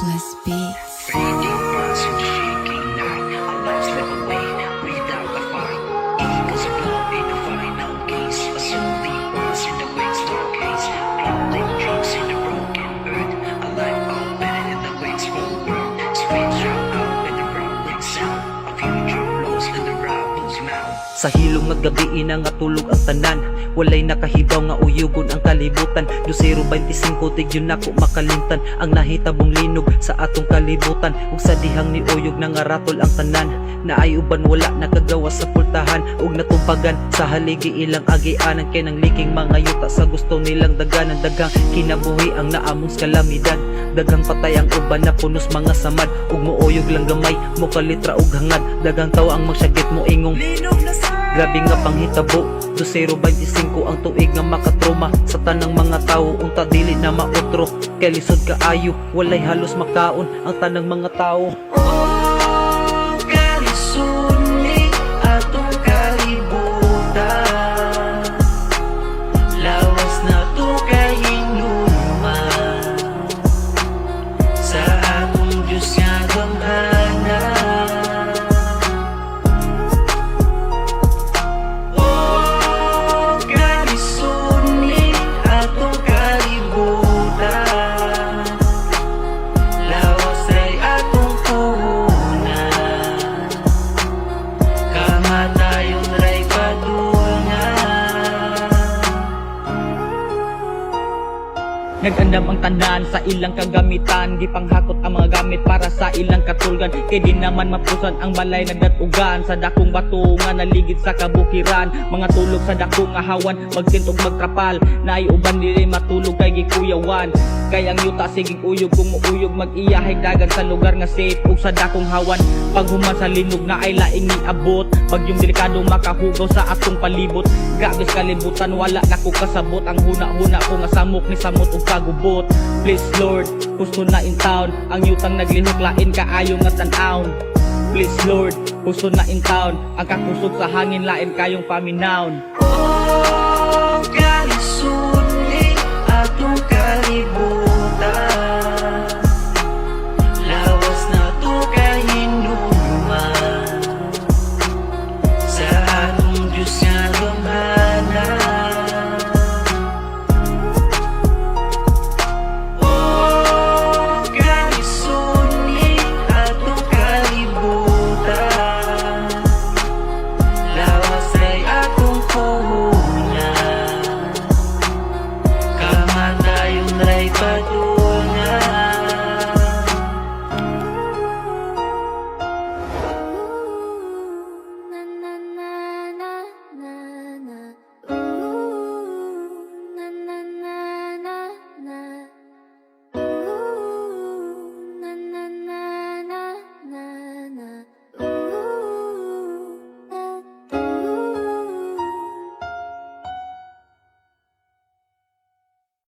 Bliss Beats. Breathing birds in the shaking night. Our lives slip away without a fight. Eagles blow in the final gaze. A soul deep wars in the wake stargaze. Floating dreams in the broken earth. A life all better in the waves will burn. Screams drown out in the rumbling sound. A future lost in the rival's mouth. Sa hilong nga gabi inangatulog ang tanan. Walay nakahibaw nga uyugon ang kalibutan. 025 tig yun ako makalimtan. Ang nahitabong linog sa atong kalibutan. Ug sa dihang ni uyog na nga ratol ang tanan. Na ay uban wala nakagawa sa pultahan. Ug natumpagan sa haligi ilang agianan. Kay nang liking mga yuta sa gusto nilang daganan. Dagang kinabuhi ang naamong kalamidad. Dagang patay ang uban na punos mga samad. Ug muuyog lang gamay mo kalitra ug hangad. Dagang tawa ang magsagit mo ingong grabe nga panghitabo. 025 ang tuig nga makatroma sa tanang mga tao. Unta dili na mautro kay lisod kaayo. Walay halos makaon ang tanang mga tao. Oh, kalisuni atong kalibutan. Lawas na to kay inuman. Sa atong Diyos nga gamhanan. Oh, kalisuni atong kalibutan. Lawas ay atong puhunan. Kamatayon ray padulngan. Nag-andam ang tanan sa ilang kagamitan. Gipanghakot ang mga gamit para sa ilang katulgan. Kay di naman mapusan ang balay nagdatugan. Sa dakong bato nga naligid sa kabukiran. Mga tulog sa dakong ahawan, magtintog magtrapal. Na ay uban dili matulog kay gikuyawan. Kay ang yuta sigig uyog kung muuyog mag-iyahay dagan sa lugar nga safe. Ug sa dakong hawan paghuman sa linog na ay laing niabot. Bagyong delikado makahugaw sa atong palibot. Gabis kalibutan wala na ko kasabot. Ang huna-huna ko nga samok ni samot ug kagubot. Please Lord, gusto na in town. Ang yutang naglihok lain kaayo nga tan-awn. Please Lord, gusto na in town. Ang kakusog sa hangin lain kayong paminawn.